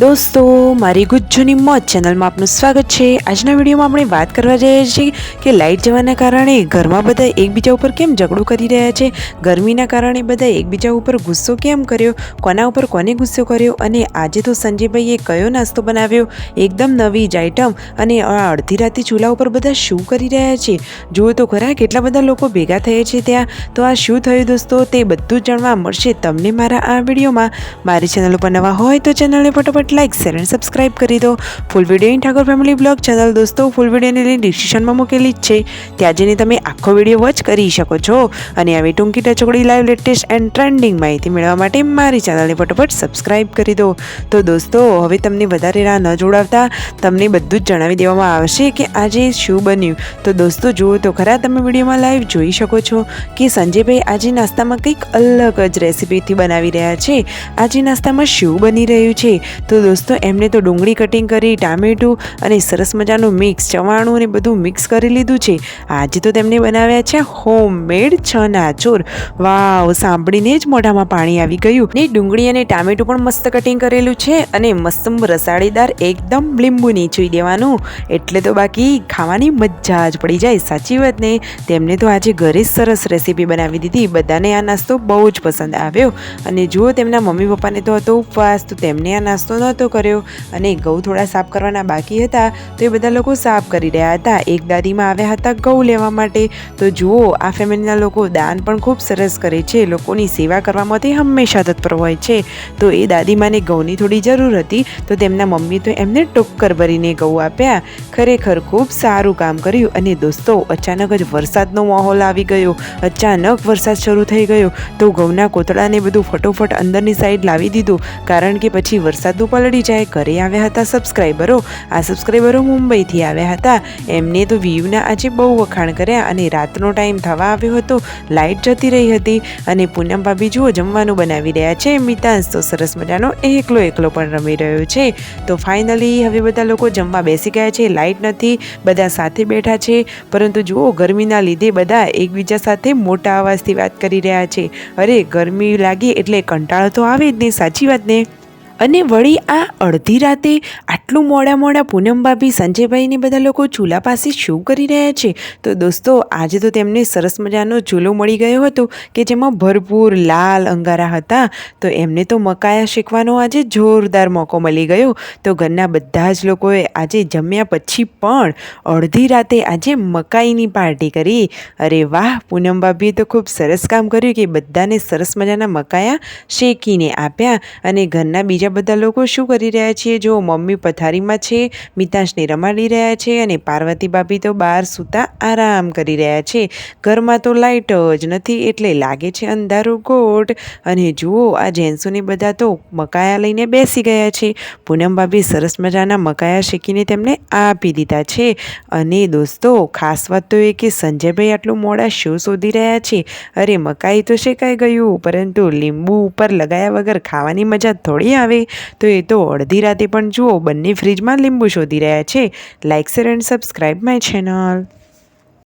દોસ્તો, મારી ગુજ્જુની મોજ ચેનલમાં આપનું સ્વાગત છે। આજના વિડીયોમાં આપણે વાત કરવા જઈએ છીએ કે લાઇટ જવાના કારણે ઘરમાં બધા એકબીજા ઉપર કેમ ઝઘડો કરી રહ્યા છે, ગરમીના કારણે બધા એકબીજા ઉપર ગુસ્સો કેમ કર્યો, કોના ઉપર કોને ગુસ્સો કર્યો, અને આજે તો સંજયભાઈએ કયો નાસ્તો બનાવ્યો, એકદમ નવી જ આઈટમ, અને આ અડધી રાતે ચૂલા ઉપર બધા શું કરી રહ્યા છે, જુઓ તો ખરા કેટલા બધા લોકો ભેગા થયા છે ત્યાં। તો આ શું થયું દોસ્તો, તે બધું જ જાણવા મળશે તમને મારા આ વિડીયોમાં। મારી ચેનલ ઉપર નવા હોય તો ચેનલને ફટાફટ લાઇક શેર અને સબસ્ક્રાઇબ કરી દો। Full video in Thakor family blog channel દોસ્તો ફૂલ વિડીયોની લિંક ડિસ્ક્રિપ્શનમાં મૂકેલી જ છે, ત્યાં જઈને તમે આખો વિડીયો વોચ કરી શકો છો। અને આવી ટૂંકી ટચોકડી લાઈવ લેટેસ્ટ એન્ડ ટ્રેન્ડિંગ માહિતી મેળવવા માટે મારી ચેનલને ફટાફટ સબસ્ક્રાઇબ કરી દો। તો દોસ્તો, હવે તમને વધારે રાહ ન જોડાવતા તમને બધું જ જણાવી દેવામાં આવશે કે આજે શું બન્યું। તો દોસ્તો જુઓ તો ખરા, તમે વિડીયોમાં લાઈવ જોઈ શકો છો કે સંજયભાઈ આજે નાસ્તામાં કંઈક અલગ જ રેસીપીથી બનાવી રહ્યા છે। આજે નાસ્તામાં શું બની રહ્યું છે, તો દોસ્તો એમને તો ડુંગળી કટિંગ કરી, ટામેટું અને સરસ મજાનું મિક્સ ચવાણું અને બધું મિક્સ કરી લીધું છે। આજે તો તેમને બનાવ્યા છે હોમમેડ ચનાચોર। વાવ, સાંભળીને જ મોઢામાં પાણી આવી ગયું। ને ડુંગળી અને ટામેટું પણ મસ્ત કટિંગ કરેલું છે અને મસ્ત રસાળીદાર એકદમ લીંબુ નીચોઈ દેવાનું, એટલે તો બાકી ખાવાની મજા જ પડી જાય, સાચી વાત ને। તેમને તો આજે ઘરે સરસ રેસીપી બનાવી દીધી, બધાને આ નાસ્તો બહુ જ પસંદ આવ્યો। અને જુઓ, તેમના મમ્મી પપ્પાને તો હતો ઉપવાસ, તો તેમને આ નાસ્તો નહોતો કર્યો અને ઘઉં થોડા સાફ કરવાના બાકી હતા, તો એ બધા લોકો સાફ કરી રહ્યા હતા। એક દાદીમાં આવ્યા હતા ઘઉં લેવા માટે। તો જુઓ, આ ફેમિલીના લોકો દાન પણ ખૂબ સરસ કરે છે, લોકોની સેવા કરવામાં તે હંમેશા તત્પર હોય છે। તો એ દાદીમાને ઘઉંની થોડી જરૂર હતી, તો તેમના મમ્મી તો એમને ટોક્કર ભરીને ઘઉં આપ્યા। ખરેખર ખૂબ સારું કામ કર્યું। અને દોસ્તો, અચાનક જ વરસાદનો માહોલ આવી ગયો, અચાનક વરસાદ શરૂ થઈ ગયો, તો ઘઉંના કોતળાને બધું ફટોફટ અંદરની સાઈડ લાવી દીધું, કારણ કે પછી વરસાદનું પલળી જાય। ઘરે આવ્યા હતા સબસ્ક્રાઈબરો, આ સબસ્ક્રાઈબરો મુંબઈથી આવ્યા હતા, એમને તો વ્યૂના આજે બહુ વખાણ કર્યા। અને રાતનો ટાઈમ થવા આવ્યો હતો, લાઇટ જતી રહી હતી, અને પૂનમ ભાભી જુઓ જમવાનું બનાવી રહ્યા છે, મિતાંશ તો સરસ મજાનો એકલો પણ રમી રહ્યો છે। તો ફાઇનલી હવે બધા લોકો જમવા બેસી ગયા છે, લાઇટ નથી, બધા સાથે બેઠા છે, પરંતુ જુઓ ગરમીના લીધે બધા એકબીજા સાથે મોટા અવાજથી વાત કરી રહ્યા છે। અરે, ગરમી લાગી એટલે કંટાળો તો આવે જ ને, સાચી વાત ને। અને વળી આ અડધી રાતે આટલું મોડા પૂનમ ભાભી, સંજયભાઈને બધા લોકો ચૂલા પાસે શું કરી રહ્યા છે, તો દોસ્તો આજે તો તેમને સરસ મજાનો ચૂલો મળી ગયો હતો કે જેમાં ભરપૂર લાલ અંગારા હતા। તો એમને તો મકાયા શેકવાનો આજે જોરદાર મોકો મળી ગયો। તો ઘરના બધા જ લોકોએ આજે જમ્યા પછી પણ અડધી રાતે આજે મકાઈની પાર્ટી કરી। અરે વાહ, પૂનમ ભાભીએ તો ખૂબ સરસ કામ કર્યું કે બધાને સરસ મજાના મકાયા શેકીને આપ્યા। અને ઘરના બીજા બધા લોકો શું કરી રહ્યા છે, જો મમ્મી પથારીમાં છે, મિતાંશને રમાડી રહ્યા છે, અને પાર્વતી ભાભી તો બહાર સૂતા આરામ કરી રહ્યા છે। ઘરમાં તો લાઇટ જ નથી એટલે લાગે છે અંધારું ગોટ। અને જુઓ, આ જેન્ટ્સોને બધા તો મકાયા લઈને બેસી ગયા છે। પૂનમ ભાભી સરસ મજાના મકાયા શેકીને તેમને આપી દીધા છે। અને દોસ્તો, ખાસ વાત તો એ કે સંજયભાઈ આટલું મોડા શું શોધી રહ્યા છે। અરે, મકાઈ તો શેકાઈ ગયું, પરંતુ લીંબુ ઉપર લગાયા વગર ખાવાની મજા થોડી આવે। તો એ તો અડધી રાતે પણ જુઓ બંને ફ્રીજમાં લીંબુ શોધી રહ્યા છે। Like share and subscribe my channel.